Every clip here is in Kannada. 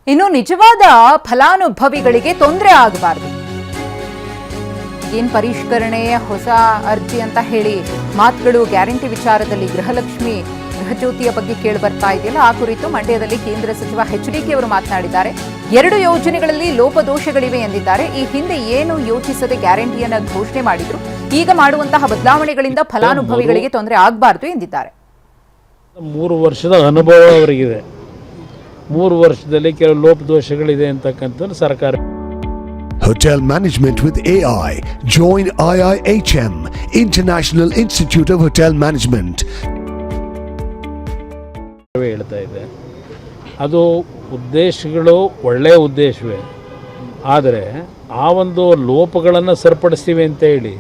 ಇನ್ನು ನಿಜವಾದ ಫಲಾನುಭವಿಗಳಿಗೆ ತೊಂದರೆ ಆಗಬಾರದು. ಏನ್ ಪರಿಷ್ಕರಣೆ ಹೊಸ ಅರ್ಜಿ ಅಂತ ಹೇಳಿ ಮಾತುಗಳು ಗ್ಯಾರಂಟಿ ವಿಚಾರದಲ್ಲಿ ಗೃಹಲಕ್ಷ್ಮಿ ಗೃಹಜ್ಯೋತಿಯ ಬಗ್ಗೆ ಕೇಳಿ ಬರ್ತಾ ಇದೆಯಲ್ಲ, ಆ ಕುರಿತು ಮಂಡ್ಯದಲ್ಲಿ ಕೇಂದ್ರ ಸಚಿವ ಎಚ್.ಡಿ.ಕೆ ಅವರು ಮಾತನಾಡಿದ್ದಾರೆ. 2 ಯೋಜನೆಗಳಲ್ಲಿ ಲೋಪದೋಷಗಳಿವೆ ಎಂದಿದ್ದಾರೆ. ಈ ಹಿಂದೆ ಏನು ಯೋಚಿಸದೆ ಗ್ಯಾರಂಟಿಯನ್ನ ಘೋಷಣೆ ಮಾಡಿದ್ರು, ಈಗ ಮಾಡುವಂತಹ ಬದಲಾವಣೆಗಳಿಂದ ಫಲಾನುಭವಿಗಳಿಗೆ ತೊಂದರೆ ಆಗಬಾರದು ಎಂದಿದ್ದಾರೆ. 3 ವರ್ಷದ ಅನುಭವ ಅವರಿಗಿದೆ. 3 ವರ್ಷದಲ್ಲಿ ಕೆಲವು ಲೋಪದೋಷಗಳಿದೆ ಅಂತಕ್ಕಂಥದ್ದು ಸರ್ಕಾರ. Hotel Management with AI. Join IIHM, International Institute of Hotel Management. ಹೇಳ್ತಾ ಇದೆ. ಅದು ಉದ್ದೇಶಗಳು ಒಳ್ಳೆಯ ಉದ್ದೇಶವೇ, ಆದರೆ ಆ ಒಂದು ಲೋಪಗಳನ್ನು ಸರಿಪಡಿಸ್ತೀವಿ ಅಂತ ಹೇಳಿ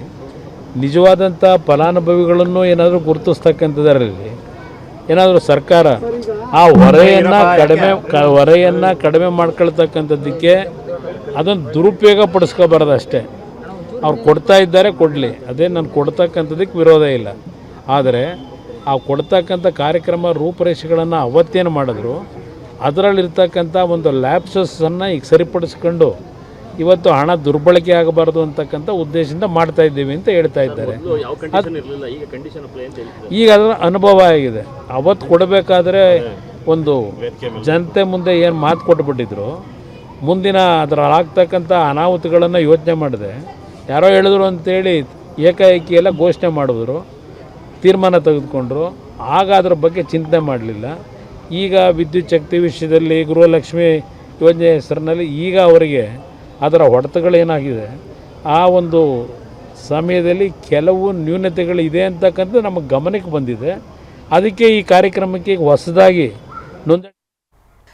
ನಿಜವಾದಂಥ ಫಲಾನುಭವಿಗಳನ್ನು ಏನಾದರೂ ಗುರುತಿಸ್ತಕ್ಕಂಥದ್ರಲ್ಲಿ ಏನಾದರೂ ಸರ್ಕಾರ ಆ ಹೊರೆಯನ್ನು ಕಡಿಮೆ ಮಾಡ್ಕೊಳ್ತಕ್ಕಂಥದ್ದಕ್ಕೆ ಅದನ್ನು ದುರುಪಯೋಗ ಪಡಿಸ್ಕೋಬಾರ್ದು ಅಷ್ಟೇ. ಅವ್ರು ಕೊಡ್ತಾ ಇದ್ದಾರೆ, ಕೊಡಲಿ, ಅದೇ ನಾನು ಕೊಡ್ತಕ್ಕಂಥದ್ದಕ್ಕೆ ವಿರೋಧ ಇಲ್ಲ. ಆದರೆ ಆ ಕೊಡ್ತಕ್ಕಂಥ ಕಾರ್ಯಕ್ರಮ ರೂಪರೇಷೆಗಳನ್ನು ಅವತ್ತೇನು ಮಾಡಿದ್ರು, ಅದರಲ್ಲಿರ್ತಕ್ಕಂಥ ಒಂದು ಲ್ಯಾಪ್ಸಸ್ಸನ್ನು ಈಗ ಸರಿಪಡಿಸ್ಕೊಂಡು ಇವತ್ತು ಹಣ ದುರ್ಬಳಕೆ ಆಗಬಾರ್ದು ಅಂತಕ್ಕಂಥ ಉದ್ದೇಶದಿಂದ ಮಾಡ್ತಾ ಇದ್ದೀವಿ ಅಂತ ಹೇಳ್ತಾ ಇದ್ದಾರೆ. ಈಗ ಅದರ ಅನುಭವ ಆಗಿದೆ. ಅವತ್ತು ಕೊಡಬೇಕಾದ್ರೆ ಒಂದು ಜನತೆ ಮುಂದೆ ಏನು ಮಾತು ಕೊಟ್ಬಿಟ್ಟಿದ್ರು, ಮುಂದಿನ ಅದರಾಗ್ತಕ್ಕಂಥ ಅನಾಹುತಗಳನ್ನು ಯೋಚನೆ ಮಾಡಿದೆ. ಯಾರೋ ಹೇಳಿದ್ರು ಅಂತೇಳಿ ಏಕಾಏಕಿ ಎಲ್ಲ ಘೋಷಣೆ ಮಾಡಿದ್ರು, ತೀರ್ಮಾನ ತೆಗೆದುಕೊಂಡ್ರು. ಆಗ ಅದ್ರ ಬಗ್ಗೆ ಚಿಂತನೆ ಮಾಡಲಿಲ್ಲ. ಈಗ ವಿದ್ಯುತ್ ಶಕ್ತಿ ವಿಷಯದಲ್ಲಿ ಗೃಹಲಕ್ಷ್ಮಿ ಯೋಜನೆ ಹೆಸರಿನಲ್ಲಿ ಈಗ ಅವರಿಗೆ ಅದರ ಹೊಡೆತಗಳೇನಾಗಿದೆ, ಆ ಒಂದು ಸಮಯದಲ್ಲಿ ಕೆಲವು ನ್ಯೂನತೆಗಳಿದೆ ಅಂತಕ್ಕಂಥ ನಮಗೆ ಗಮನಕ್ಕೆ ಬಂದಿದೆ. ಅದಕ್ಕೆ ಈ ಕಾರ್ಯಕ್ರಮಕ್ಕೆ ಈಗ ಹೊಸದಾಗಿ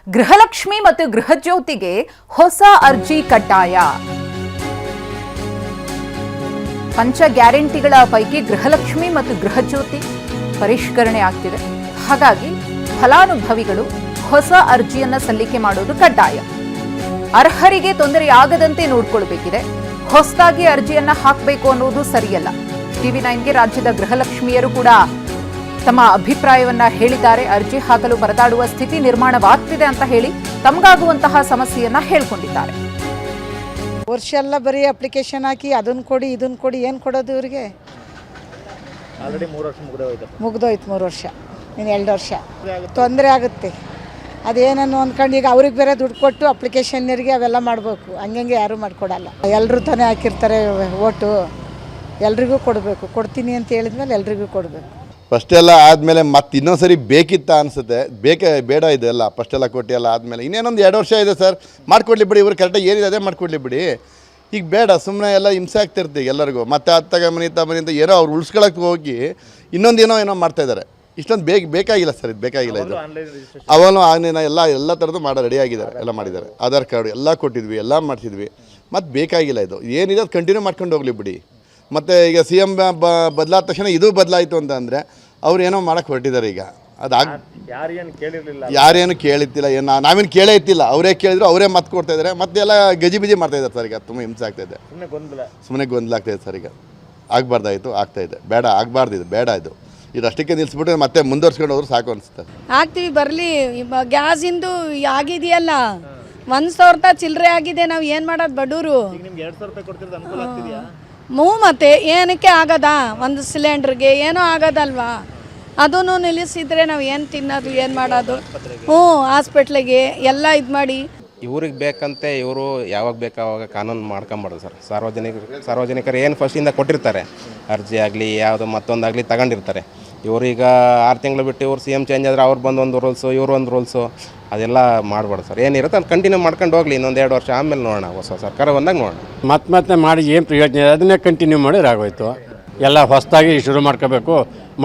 ಗೃಹಲಕ್ಷ್ಮಿ ಮತ್ತು ಗೃಹಜ್ಯೋತಿಗೆ ಹೊಸ ಅರ್ಜಿ ಕಡ್ಡಾಯ. ಪಂಚ ಗ್ಯಾರಂಟಿಗಳ ಪೈಕಿ ಗೃಹಲಕ್ಷ್ಮಿ ಮತ್ತು ಗೃಹಜ್ಯೋತಿ ಪರಿಷ್ಕರಣೆ ಆಗ್ತಿದೆ. ಹಾಗಾಗಿ ಫಲಾನುಭವಿಗಳು ಹೊಸ ಅರ್ಜಿಯನ್ನ ಸಲ್ಲಿಕೆ ಮಾಡೋದು ಕಡ್ಡಾಯ. ಅರ್ಹರಿಗೆ ತೊಂದರೆಯಾಗದಂತೆ ನೋಡ್ಕೊಳ್ಬೇಕಿದೆ. ಹೊಸದಾಗಿ ಅರ್ಜಿಯನ್ನ ಹಾಕಬೇಕು ಅನ್ನೋದು ಸರಿಯಲ್ಲ. TV9ಗೆ ರಾಜ್ಯದ ಗೃಹಲಕ್ಷ್ಮಿಯರು ಕೂಡ ತಮ್ಮ ಅಭಿಪ್ರಾಯವನ್ನ ಹೇಳಿದ್ದಾರೆ. ಅರ್ಜಿ ಹಾಕಲು ಪರದಾಡುವ ಸ್ಥಿತಿ ನಿರ್ಮಾಣವಾಗ್ತಿದೆ ಅಂತ ಹೇಳಿ ತಮಗಾಗುವಂತಹ ಸಮಸ್ಯೆಯನ್ನ ಹೇಳ್ಕೊಂಡಿದ್ದಾರೆ. ವರ್ಷ ಎಲ್ಲ ಬರೀ ಅಪ್ಲಿಕೇಶನ್ ಹಾಕಿ ಅದನ್ನು ಕೊಡಿ ಇದನ್ನು ಕೊಡಿ, ಏನು ಕೊಡೋದು ಇವರಿಗೆ? ಆಲ್ರೆಡಿ 3 ವರ್ಷ ಮುಗ್ದೋಯ್ತು. 3 ವರ್ಷ, ಇನ್ನು 2 ವರ್ಷ ತೊಂದರೆ ಆಗುತ್ತೆ. ಅದೇನನ್ನು ಅಂದ್ಕೊಂಡು ಈಗ ಅವ್ರಿಗೆ ಬೇರೆ ದುಡ್ಡು ಕೊಟ್ಟು ಅಪ್ಲಿಕೇಶನ್ನಿಗೆ ಅವೆಲ್ಲ ಮಾಡಬೇಕು. ಹಂಗೆ ಯಾರೂ ಮಾಡಿಕೊಡಲ್ಲ. ಎಲ್ಲರೂ ತಾನೇ ಹಾಕಿರ್ತಾರೆ ಓಟು, ಎಲ್ರಿಗೂ ಕೊಡಬೇಕು. ಕೊಡ್ತೀನಿ ಅಂತ ಹೇಳಿದ್ಮೇಲೆ ಎಲ್ರಿಗೂ ಕೊಡಬೇಕು. ಫಸ್ಟೆಲ್ಲ ಆದಮೇಲೆ ಮತ್ತೆ ಇನ್ನೊಂದು ಸರಿ ಬೇಕಿತ್ತ ಅನಿಸುತ್ತೆ. ಬೇಡ ಇದೆಲ್ಲ ಫಸ್ಟೆಲ್ಲ ಕೊಟ್ಟು ಎಲ್ಲ ಆದಮೇಲೆ ಇನ್ನೇನೊಂದು 2 ವರ್ಷ ಇದೆ ಸರ್, ಮಾಡಿಕೊಡ್ಲಿ ಬಿಡಿ. ಇವ್ರು ಕರೆಕ್ಟಾಗಿ ಏನಿದೆ ಅದೇ ಮಾಡಿಕೊಡ್ಲಿ ಬಿಡಿ. ಈಗ ಬೇಡ, ಸುಮ್ಮನೆ ಎಲ್ಲ ಹಿಂಸೆ ಆಗ್ತಿರ್ತೀವಿ ಎಲ್ಲರಿಗೂ. ಮತ್ತೆ ಅದು ತಗೊಂಬನಿ ಅಂತ ಏನೋ ಅವ್ರು ಉಳಿಸ್ಕೊಳಕ್ಕೆ ಹೋಗಿ ಇನ್ನೊಂದೇನೋ ಮಾಡ್ತಾಯಿದ್ದಾರೆ. ಇಷ್ಟೊಂದು ಬೇಕಾಗಿಲ್ಲ ಸರ್, ಇದು ಬೇಕಾಗಿಲ್ಲ. ಇದು ಅವನು ಆಗನೇನ ಎಲ್ಲ ಥರದ್ದು ರೆಡಿಯಾಗಿದ್ದಾರೆ, ಎಲ್ಲ ಮಾಡಿದ್ದಾರೆ. ಆಧಾರ್ ಕಾರ್ಡು ಎಲ್ಲ ಕೊಟ್ಟಿದ್ವಿ, ಎಲ್ಲ ಮಾಡ್ತಿದ್ವಿ. ಮತ್ತು ಬೇಕಾಗಿಲ್ಲ. ಇದು ಏನಿದೆ ಅದು ಕಂಟಿನ್ಯೂ ಮಾಡ್ಕೊಂಡು ಹೋಗಲಿ ಬಿಡಿ. ಮತ್ತು ಈಗ CM ಬದಲಾದ ತಕ್ಷಣ ಇದು ಬದಲಾಯಿತು ಅಂತ ಅಂದರೆ ಅವ್ರು ಏನೋ ಮಾಡೋಕ್ಕೆ ಹೊರಟಿದ್ದಾರೆ. ಈಗ ಅದು ಯಾರೇನು ಕೇಳಿತ್ತಿಲ್ಲ, ನಾವೇನು ಕೇಳೇ ಇತ್ತಿಲ್ಲ. ಅವರೇ ಕೇಳಿದ್ರು, ಅವರೇ ಮತ್ತೆ ಕೊಡ್ತಾಯಿದ್ದಾರೆ. ಮತ್ತೆಲ್ಲ ಗಜಿಬಿಜಿ ಮಾಡ್ತಾಯಿದ್ದಾರೆ ಸರ್. ಈಗ ತುಂಬ ಹಿಂಸೆ ಆಗ್ತಾಯಿದೆ, ಸುಮ್ಮನೆ ಗೊಂದಲ ಆಗ್ತಾಯಿದೆ ಸರ್. ಈಗ ಆಗಬಾರ್ದಾಯಿತು, ಆಗ್ತಾಯಿದೆ. ಬೇಡ, ಆಗಬಾರ್ದು, ಇದು ಬೇಡ. ಇದು ಅಷ್ಟಕ್ಕೆ ನಿಲ್ಲಿಸ್ಬಿಟ್ಟು ಮತ್ತೆ ಮುಂದುವರ್ಸ್ಕೊಂಡು ಹೋದ್ರು ಸಾಕು ಅನಿಸುತ್ತೆ. ಆಗ್ತೀವಿ, ಬರಲಿ. ಗ್ಯಾಸಿಂದು ಆಗಿದೆಯಲ್ಲ 1,000 ಚಿಲ್ಲರೆ ಆಗಿದೆ. ನಾವು ಏನು ಮಾಡೋದು ಬಡವರು? ಮತ್ತೆ ಏನಕ್ಕೆ ಆಗದ? ಒಂದು ಸಿಲಿಂಡ್ರಿಗೆ ಏನೋ ಆಗೋದಲ್ವಾ? ಅದನ್ನು ನಿಲ್ಲಿಸಿದ್ರೆ ನಾವು ಏನು ತಿನ್ನೋದು, ಏನು ಮಾಡೋದು? ಹಾಸ್ಪಿಟ್ಲಿಗೆ ಎಲ್ಲ ಇದು ಮಾಡಿ ಇವ್ರಿಗೆ ಬೇಕಂತೆ ಇವರು ಯಾವಾಗ ಬೇಕಾವಾಗ ಕಾನೂನು ಮಾಡ್ಕೊಂಬಾರ್ದು ಸರ್. ಸಾರ್ವಜನಿಕರು ಏನು ಫಸ್ಟಿಂದ ಕೊಟ್ಟಿರ್ತಾರೆ ಅರ್ಜಿ ಆಗಲಿ ಯಾವುದೋ ಮತ್ತೊಂದಾಗಲಿ ತಗೊಂಡಿರ್ತಾರೆ. ಇವ್ರೀಗ 6 ತಿಂಗಳು ಬಿಟ್ಟು ಇವ್ರು CM ಚೇಂಜ್ ಆದರೆ ಅವ್ರು ಬಂದು ಒಂದು ರೂಲ್ಸು, ಇವರು ಒಂದು ರೂಲ್ಸು, ಅದೆಲ್ಲ ಮಾಡಬಾರ್ದು ಸರ್. ಏನಿರುತ್ತೆ ಅದು ಕಂಟಿನ್ಯೂ ಮಾಡ್ಕೊಂಡು ಹೋಗಲಿ. ಇನ್ನೊಂದು 2 ವರ್ಷ ಆಮೇಲೆ ನೋಡೋಣ, ಹೊಸ ಸರ್ಕಾರ ಬಂದಾಗ ನೋಡೋಣ. ಮತ್ತೆ ಮಾಡಿ ಏನು ಪ್ರಯೋಜನ? ಅದನ್ನೇ ಕಂಟಿನ್ಯೂ ಮಾಡಿದ್ರೆ ಆಗೋಯ್ತು. ಎಲ್ಲ ಹೊಸದಾಗಿ ಶುರು ಮಾಡ್ಕೋಬೇಕು.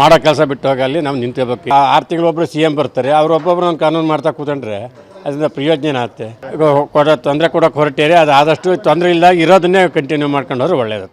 ಮಾಡೋ ಕೆಲಸ ಬಿಟ್ಟು ಹೋಗಲ್ಲಿ ನಾವು ನಿಂತ್ಕೋಬೇಕು. 6 ತಿಂಗಳು ಒಬ್ಬರು CM ಬರ್ತಾರೆ, ಅವ್ರೊಬ್ಬೊಬ್ರು ಒಂದು ಕಾನೂನು ಮಾಡ್ತಾ ಕೂತ್ಕೊಂಡ್ರೆ ಅದರಿಂದ ಪ್ರಯೋಜನ ಆಗುತ್ತೆ. ತೊಂದರೆ ಕೊಡೋಕೆ ಹೊರಟೇರಿ ಅದು ಆದಷ್ಟು ತೊಂದರೆ ಇಲ್ಲದಾಗ ಇರೋದನ್ನೇ ಕಂಟಿನ್ಯೂ ಮಾಡ್ಕೊಂಡು ಹೋದ್ರೆ ಒಳ್ಳೆಯದು.